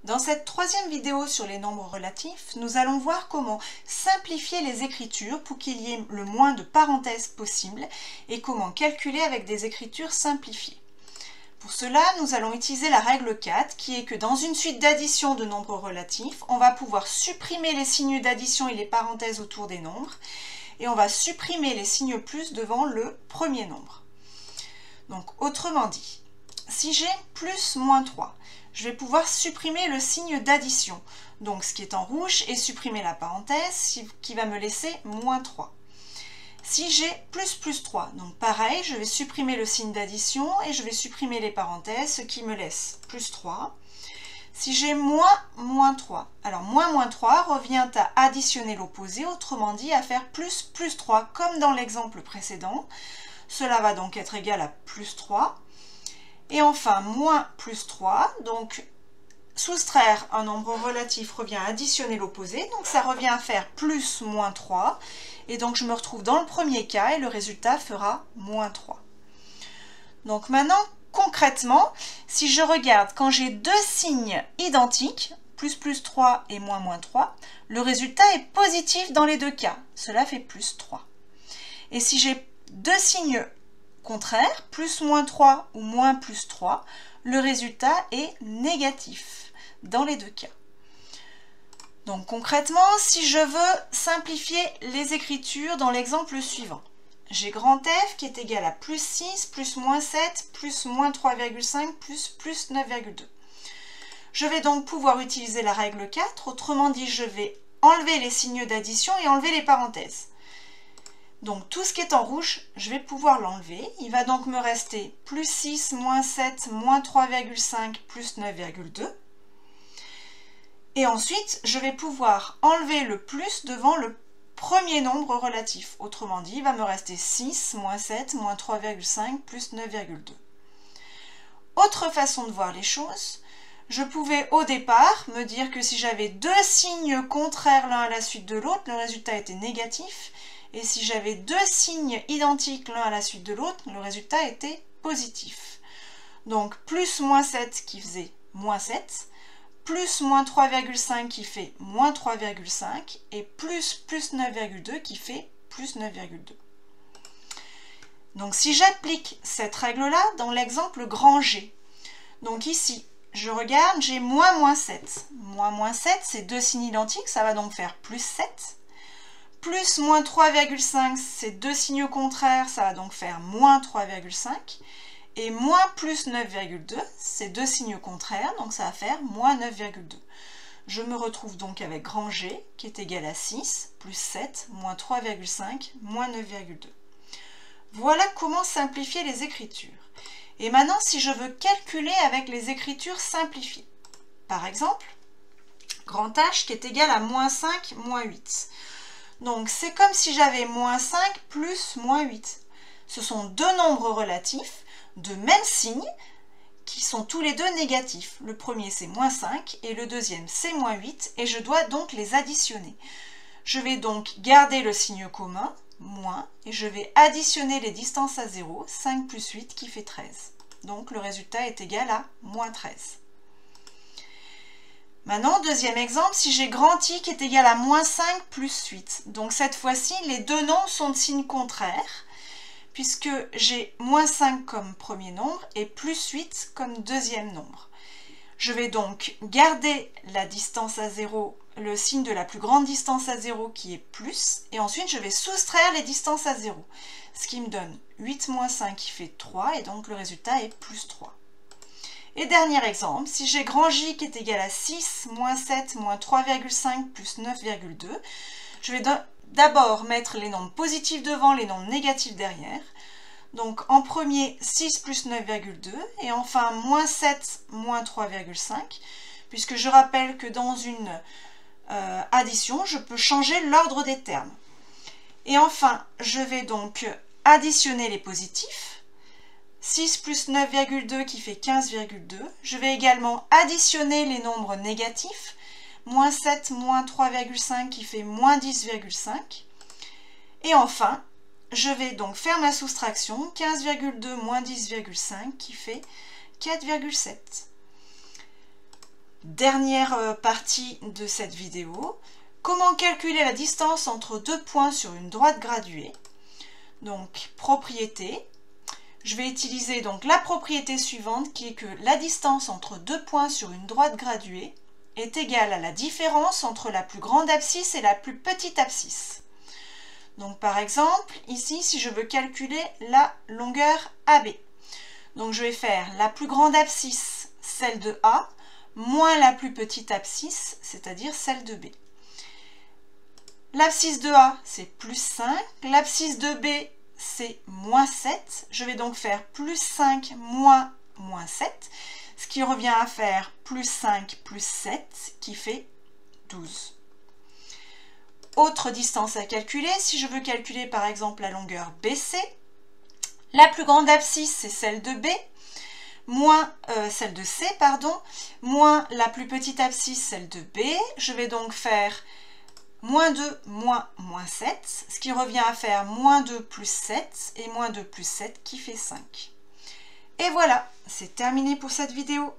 Dans cette troisième vidéo sur les nombres relatifs, nous allons voir comment simplifier les écritures pour qu'il y ait le moins de parenthèses possible et comment calculer avec des écritures simplifiées. Pour cela, nous allons utiliser la règle 4 qui est que dans une suite d'addition de nombres relatifs, on va pouvoir supprimer les signes d'addition et les parenthèses autour des nombres et on va supprimer les signes plus devant le premier nombre. Donc, autrement dit, si j'ai plus moins 3, je vais pouvoir supprimer le signe d'addition, donc ce qui est en rouge, et supprimer la parenthèse qui va me laisser moins 3. Si j'ai plus 3, donc pareil, je vais supprimer le signe d'addition et je vais supprimer les parenthèses, ce qui me laisse plus 3. Si j'ai moins 3, alors moins 3 revient à additionner l'opposé, autrement dit à faire plus 3, comme dans l'exemple précédent. Cela va donc être égal à plus 3. Et enfin, moins plus 3, donc soustraire un nombre relatif revient à additionner l'opposé, donc ça revient à faire plus moins 3, et donc je me retrouve dans le premier cas et le résultat fera moins 3. Donc maintenant, concrètement, si je regarde quand j'ai deux signes identiques, plus 3 et moins 3, le résultat est positif dans les deux cas, cela fait plus 3. Et si j'ai deux signes contraire, plus moins 3 ou moins plus 3, le résultat est négatif dans les deux cas. Donc concrètement, si je veux simplifier les écritures dans l'exemple suivant, j'ai grand F qui est égal à plus 6, plus moins 7, plus moins 3,5, plus 9,2. Je vais donc pouvoir utiliser la règle 4, autrement dit, je vais enlever les signes d'addition et enlever les parenthèses. Donc tout ce qui est en rouge, je vais pouvoir l'enlever. Il va donc me rester plus 6, moins 7, moins 3,5, plus 9,2. Et ensuite, je vais pouvoir enlever le plus devant le premier nombre relatif. Autrement dit, il va me rester 6, moins 7, moins 3,5, plus 9,2. Autre façon de voir les choses, je pouvais au départ me dire que si j'avais deux signes contraires l'un à la suite de l'autre, le résultat était négatif. Et si j'avais deux signes identiques l'un à la suite de l'autre, le résultat était positif. Donc plus moins 7 qui faisait moins 7, plus moins 3,5 qui fait moins 3,5 et plus 9,2 qui fait plus 9,2. Donc si j'applique cette règle-là dans l'exemple grand G, donc ici, je regarde, j'ai moins 7. Moins 7, c'est deux signes identiques, ça va donc faire plus 7. Plus moins 3,5, c'est deux signes contraires, ça va donc faire moins 3,5. Et moins plus 9,2, c'est deux signes contraires, donc ça va faire moins 9,2. Je me retrouve donc avec grand G qui est égal à 6, plus 7, moins 3,5, moins 9,2. Voilà comment simplifier les écritures. Et maintenant, si je veux calculer avec les écritures simplifiées, par exemple, grand H qui est égal à moins 5, moins 8. Donc, c'est comme si j'avais moins 5 plus moins 8. Ce sont deux nombres relatifs de même signe qui sont tous les deux négatifs. Le premier, c'est moins 5 et le deuxième, c'est moins 8 et je dois donc les additionner. Je vais donc garder le signe commun, moins, et je vais additionner les distances à 0, 5 plus 8 qui fait 13. Donc, le résultat est égal à moins 13. Maintenant, deuxième exemple, si j'ai grand I qui est égal à moins 5 plus 8. Donc cette fois-ci, les deux nombres sont de signes contraires, puisque j'ai moins 5 comme premier nombre et plus 8 comme deuxième nombre. Je vais donc garder la distance à 0, le signe de la plus grande distance à 0 qui est plus, et ensuite je vais soustraire les distances à 0, ce qui me donne 8 moins 5 qui fait 3, et donc le résultat est plus 3. Et dernier exemple, si j'ai grand J qui est égal à 6, moins 7, moins 3,5 plus 9,2, je vais d'abord mettre les nombres positifs devant, les nombres négatifs derrière. Donc en premier, 6 plus 9,2, et enfin moins 7, moins 3,5, puisque je rappelle que dans une addition, je peux changer l'ordre des termes. Et enfin, je vais donc additionner les positifs. 6 plus 9,2 qui fait 15,2. Je vais également additionner les nombres négatifs. Moins 7, moins 3,5 qui fait moins 10,5. Et enfin, je vais donc faire ma soustraction. 15,2 moins 10,5 qui fait 4,7. Dernière partie de cette vidéo. Comment calculer la distance entre deux points sur une droite graduée? Donc, propriété. Je vais utiliser donc la propriété suivante qui est que la distance entre deux points sur une droite graduée est égale à la différence entre la plus grande abscisse et la plus petite abscisse. Donc par exemple, ici, si je veux calculer la longueur AB, donc je vais faire la plus grande abscisse, celle de A, moins la plus petite abscisse, c'est-à-dire celle de B. L'abscisse de A, c'est plus 5, l'abscisse de B, c'est moins 7. Je vais donc faire plus 5 moins 7, ce qui revient à faire plus 5 plus 7, qui fait 12. Autre distance à calculer, si je veux calculer par exemple la longueur BC, la plus grande abscisse, c'est celle de B, moins celle de C, pardon, moins la plus petite abscisse, celle de B. Je vais donc faire moins 2 moins 7, ce qui revient à faire moins 2 plus 7, et moins 2 plus 7 qui fait 5. Et voilà, c'est terminé pour cette vidéo.